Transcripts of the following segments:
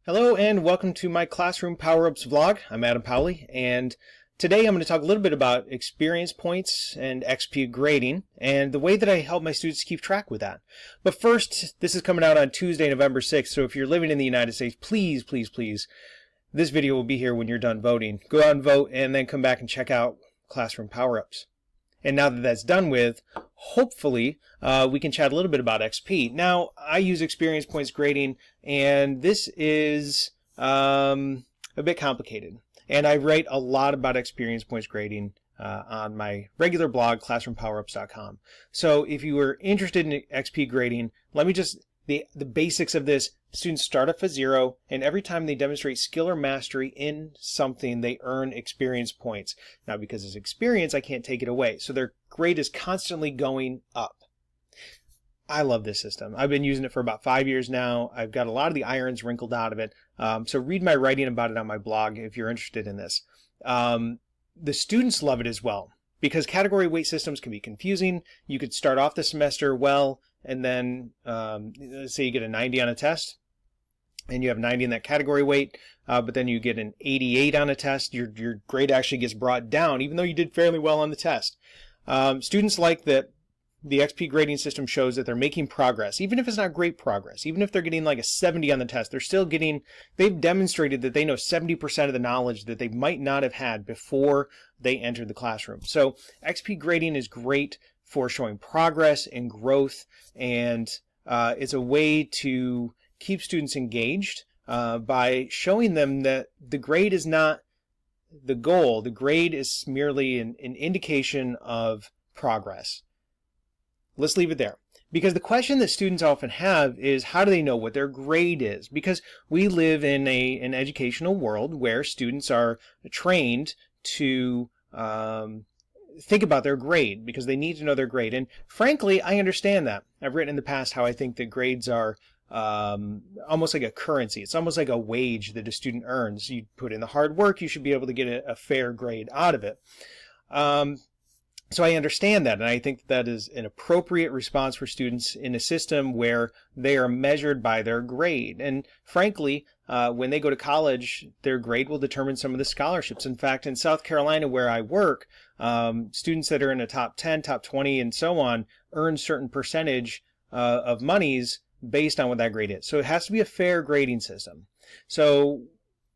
Hello and welcome to my Classroom Power-Ups vlog. I'm Adam Powley, and today I'm going to talk a little bit about experience points and XP grading and the way that I help my students keep track with that. But first, this is coming out on Tuesday, November 6th, so if you're living in the United States, please, this video will be here when you're done voting. Go out and vote and then come back and check out Classroom Power-Ups. And now that that's done with, hopefully we can chat a little bit about XP. Now, I use experience points grading, and this is a bit complicated. And I write a lot about experience points grading on my regular blog, classroompowerups.com. So if you were interested in XP grading, let me just, the basics of this. Students start off at 0, and every time they demonstrate skill or mastery in something, they earn experience points. Now, because it's experience, I can't take it away. So their grade is constantly going up. I love this system. I've been using it for about 5 years now. I've got a lot of the irons wrinkled out of it. So read my writing about it on my blog if you're interested in this. The students love it as well, because category weight systems can be confusing. You could start off the semester well, and then let's say you get a 90 on a test, and you have 90 in that category weight, but then you get an 88 on a test, your grade actually gets brought down, even though you did fairly well on the test. Students like that the XP grading system shows that they're making progress, even if it's not great progress. Even if they're getting like a 70 on the test, they're still getting, they've demonstrated that they know 70% of the knowledge that they might not have had before they entered the classroom. So XP grading is great for showing progress and growth, and it's a way to keep students engaged by showing them that the grade is not the goal. The grade is merely an indication of progress. Let's leave it there. Because the question that students often have is, how do they know what their grade is? Because we live in an educational world where students are trained to think about their grade, because they need to know their grade. And frankly, I understand that. I've written in the past how I think that grades are almost like a currency. It's almost like a wage that a student earns. You put in the hard work, you should be able to get a fair grade out of it. So I understand that, and I think that is an appropriate response for students in a system where they are measured by their grade. And frankly, when they go to college, their grade will determine some of the scholarships. In fact, in South Carolina, where I work, students that are in the top 10, top 20, and so on earn certain percentage of monies based on what that grade is. So it has to be a fair grading system. So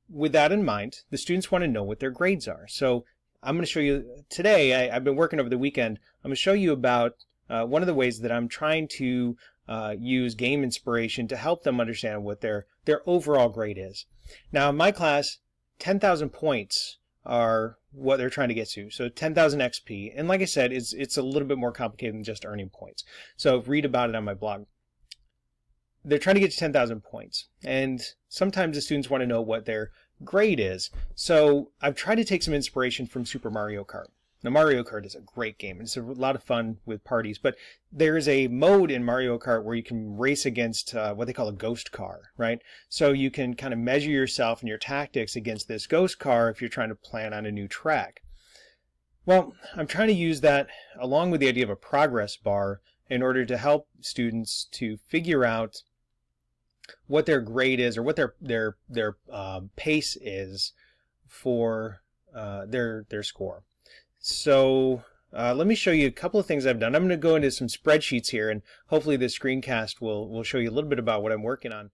with that in mind, the students want to know what their grades are. So I'm going to show you today, I've been working over the weekend, I'm going to show you about one of the ways that I'm trying to use game inspiration to help them understand what their overall grade is. Now in my class, 10,000 points are what they're trying to get to. So 10,000 XP. And like I said, it's a little bit more complicated than just earning points. So read about it on my blog. They're trying to get to 10,000 points. And sometimes the students want to know what their grade is. So I've tried to take some inspiration from Super Mario Kart. Now Mario Kart is a great game. It's a lot of fun with parties, but there is a mode in Mario Kart where you can race against what they call a ghost car, right? So you can kind of measure yourself and your tactics against this ghost car if you're trying to plan on a new track. Well, I'm trying to use that along with the idea of a progress bar in order to help students to figure out what their grade is, or what their pace is for their score. So let me show you a couple of things I've done. I'm going to go into some spreadsheets here, and hopefully this screencast will show you a little bit about what I'm working on.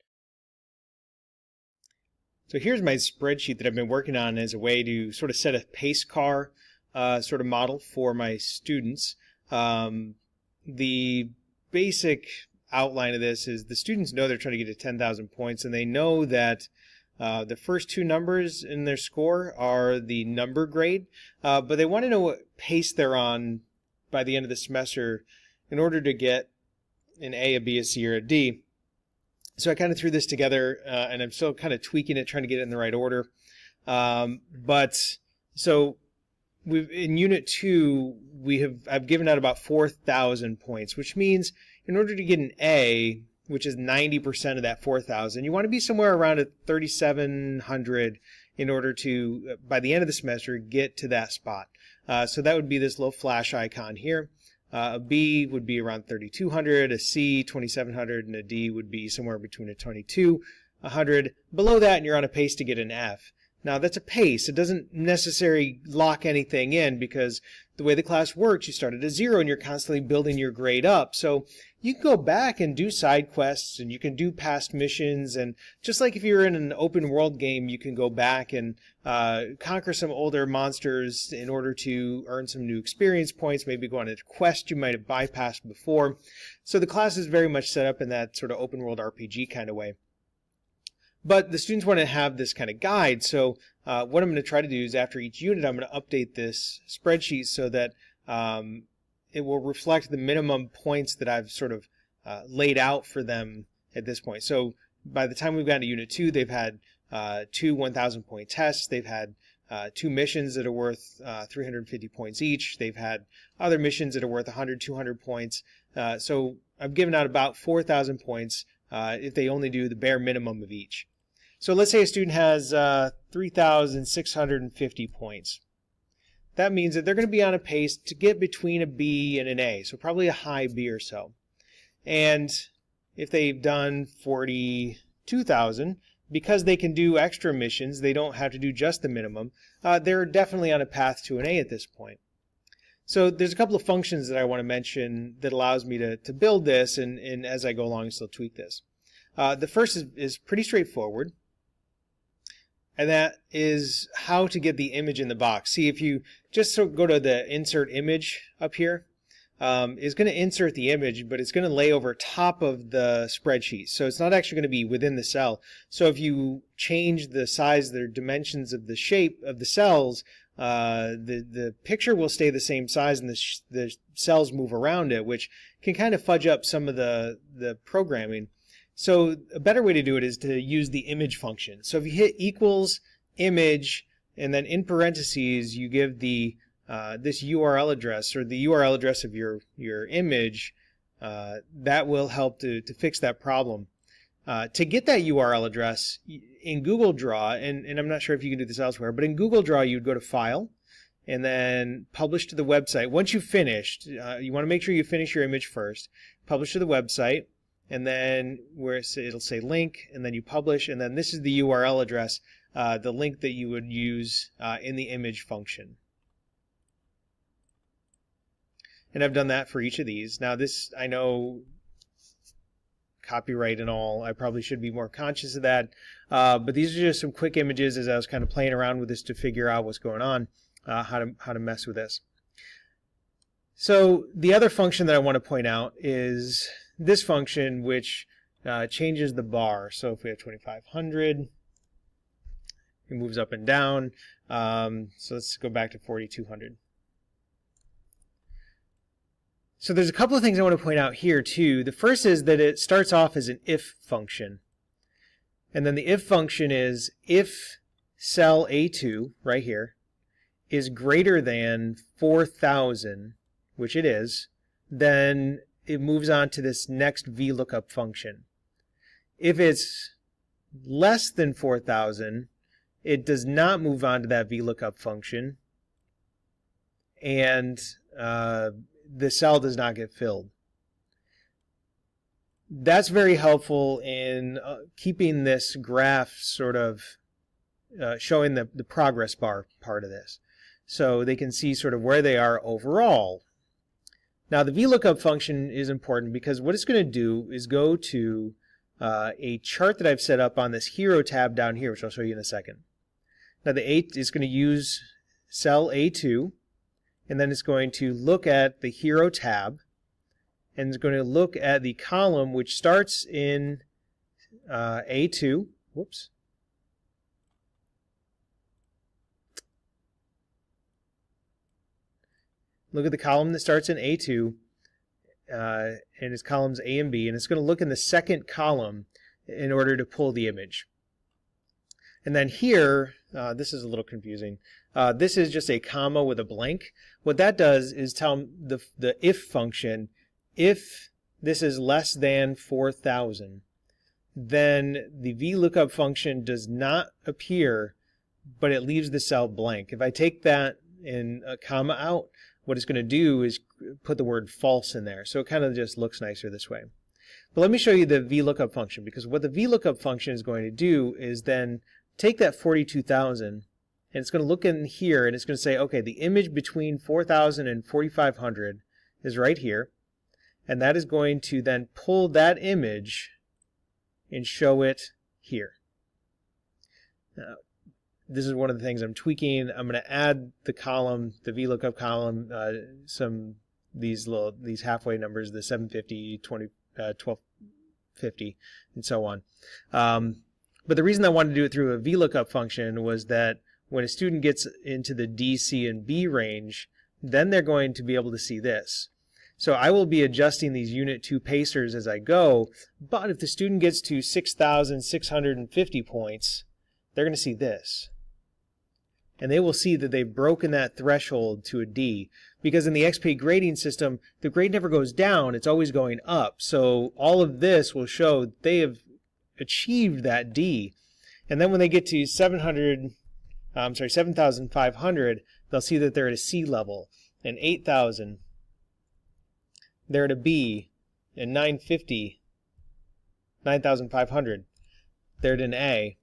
So here's my spreadsheet that I've been working on as a way to sort of set a pace car sort of model for my students. The basic outline of this is the students know they're trying to get to 10,000 points, and they know that the first two numbers in their score are the number grade, but they want to know what pace they're on by the end of the semester in order to get an A, a B, a C, or a D. So I kind of threw this together, and I'm still kind of tweaking it, trying to get it in the right order. So in Unit 2, I've given out about 4,000 points, which means in order to get an A, which is 90% of that 4,000, you want to be somewhere around at 3,700 in order to, by the end of the semester, get to that spot. So that would be this little flash icon here. A B would be around 3,200, a C 2,700, and a D would be somewhere between a 22 100. Below that, and you're on a pace to get an F. Now, that's a pace. It doesn't necessarily lock anything in because the way the class works, you start at a 0 and you're constantly building your grade up. So you can go back and do side quests and you can do past missions. And just like if you're in an open world game, you can go back and conquer some older monsters in order to earn some new experience points, maybe go on a quest you might have bypassed before. So the class is very much set up in that sort of open world RPG kind of way. But the students want to have this kind of guide, so what I'm going to try to do is after each unit I'm going to update this spreadsheet so that it will reflect the minimum points that I've sort of laid out for them at this point. So by the time we've gotten to Unit 2, they've had 2 1,000 point tests, they've had 2 missions that are worth 350 points each, they've had other missions that are worth 100, 200 points, so I've given out about 4,000 points if they only do the bare minimum of each. So let's say a student has 3,650 points. That means that they're going to be on a pace to get between a B and an A, so probably a high B or so. And if they've done 42,000, because they can do extra missions, they don't have to do just the minimum, they're definitely on a path to an A at this point. So there's a couple of functions that I want to mention that allows me to build this, and as I go along, still tweak this. The first is pretty straightforward. And that is how to get the image in the box. See, if you just go to the insert image up here, it's going to insert the image, but it's going to lay over top of the spreadsheet. So it's not actually going to be within the cell. So if you change the size, the dimensions of the shape of the cells, the picture will stay the same size and the cells move around it, which can kind of fudge up some of the programming. So a better way to do it is to use the image function. So if you hit equals image and then in parentheses you give the this URL address or the URL address of your image, that will help to fix that problem. To get that URL address in Google Draw, and I'm not sure if you can do this elsewhere, but in Google Draw you would go to File and then Publish to the website. Once you've finished, you want to make sure you finish your image first. Publish to the website. And then where it'll say link, and then you publish, and then this is the URL address, the link that you would use in the image function. And I've done that for each of these. Now this, I know, copyright and all, I probably should be more conscious of that, but these are just some quick images as I was kind of playing around with this to figure out what's going on, how to mess with this. So the other function that I want to point out is this function, which changes the bar. So if we have 2,500, it moves up and down. So let's go back to 4,200. So there's a couple of things I want to point out here too. The first is that it starts off as an if function. And then the if function is if cell A2, right here, is greater than 4,000, which it is, then it moves on to this next Vlookup function. If it's less than 4,000, it does not move on to that Vlookup function, and the cell does not get filled. That's very helpful in keeping this graph sort of showing the progress bar part of this, so they can see sort of where they are overall. Now the Vlookup function is important because what it's going to do is go to a chart that I've set up on this Hero tab down here, which I'll show you in a second. Now the 8 is going to use cell A2, and then it's going to look at the Hero tab, and it's going to look at the column which starts in A2. Whoops. Look at the column that starts in A2, and it's columns A and B, and it's going to look in the second column in order to pull the image. And then here, this is a little confusing. This is just a comma with a blank. What that does is tell the if function, if this is less than 4,000, then the Vlookup function does not appear, but it leaves the cell blank. If I take that in a comma out, what it's going to do is put the word false in there. So it kind of just looks nicer this way. But let me show you the Vlookup function, because what the Vlookup function is going to do is then take that 42,000 and it's going to look in here and it's going to say, okay, the image between 4,000 and 4,500 is right here, and that is going to then pull that image and show it here. Now, this is one of the things I'm tweaking. I'm going to add the column, the Vlookup column, these halfway numbers, the 750, 1250, and so on. But the reason I wanted to do it through a Vlookup function was that when a student gets into the D, C, and B range, then they're going to be able to see this. So I will be adjusting these Unit 2 pacers as I go, but if the student gets to 6,650 points, they're going to see this. And they will see that they've broken that threshold to a D, because in the XP grading system, the grade never goes down, it's always going up. So all of this will show they have achieved that D. And then when they get to 7,500, they'll see that they're at a C level, and 8,000, they're at a B, and 9,500, they're at an A.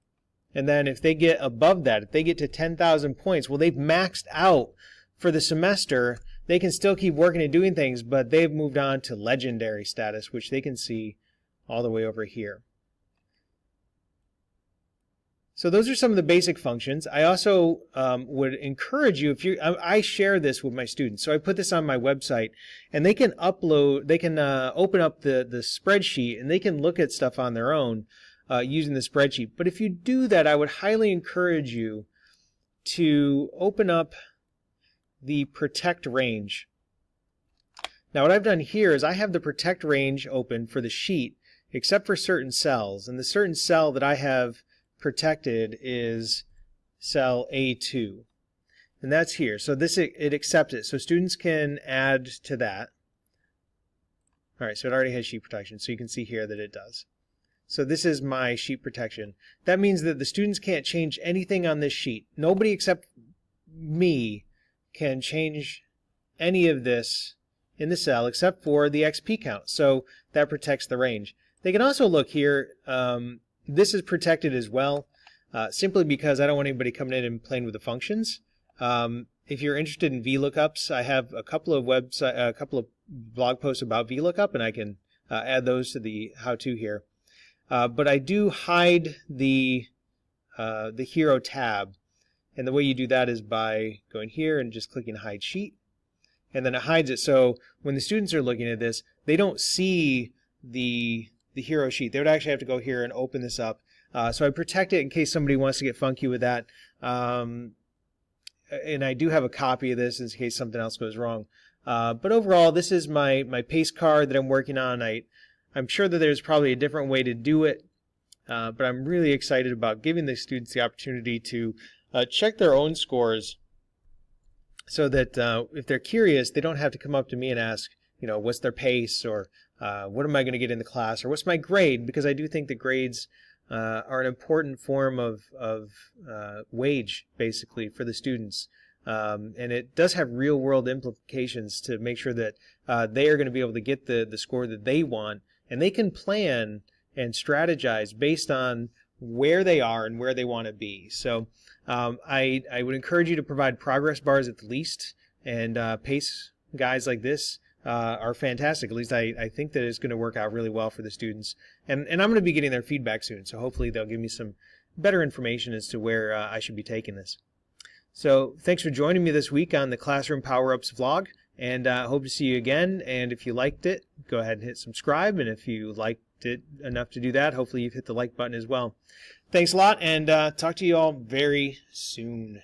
And then if they get above that, if they get to 10,000 points, well, they've maxed out for the semester. They can still keep working and doing things, but they've moved on to legendary status, which they can see all the way over here. So those are some of the basic functions. I also would encourage you, I share this with my students. So I put this on my website, and they can upload, they can open up the spreadsheet, and they can look at stuff on their own using the spreadsheet. But if you do that, I would highly encourage you to open up the protect range. Now what I've done here is I have the protect range open for the sheet, except for certain cells. And the certain cell that I have protected is cell A2, and that's here. So this, it accepts it, so students can add to that. Alright, so it already has sheet protection, so you can see here that it does. So this is my sheet protection. That means that the students can't change anything on this sheet. Nobody except me can change any of this in the cell except for the XP count, so that protects the range. They can also look here. This is protected as well, simply because I don't want anybody coming in and playing with the functions. If you're interested in VLOOKUPs, I have a couple of blog posts about VLOOKUP, and I can add those to the how-to here. But I do hide the hero tab, and the way you do that is by going here and just clicking Hide Sheet, and then it hides it. So when the students are looking at this, they don't see the hero sheet. They would actually have to go here and open this up. So I protect it in case somebody wants to get funky with that. And I do have a copy of this in case something else goes wrong. But overall, this is my pace card that I'm working on. I'm sure that there's probably a different way to do it, but I'm really excited about giving the students the opportunity to check their own scores, so that if they're curious, they don't have to come up to me and ask, what's their pace, or what am I going to get in the class, or what's my grade, because I do think that grades are an important form of wage, basically, for the students. And it does have real-world implications to make sure that they are going to be able to get the score that they want, and they can plan and strategize based on where they are and where they want to be. So I would encourage you to provide progress bars at the least, and pace guides like this are fantastic. At least I think that it's going to work out really well for the students. And I'm going to be getting their feedback soon, so hopefully they'll give me some better information as to where I should be taking this. So thanks for joining me this week on the Classroom Power-Ups vlog, and hope to see you again. And if you liked it, go ahead and hit subscribe, and if you liked it enough to do that, hopefully you've hit the like button as well. Thanks a lot, and talk to you all very soon.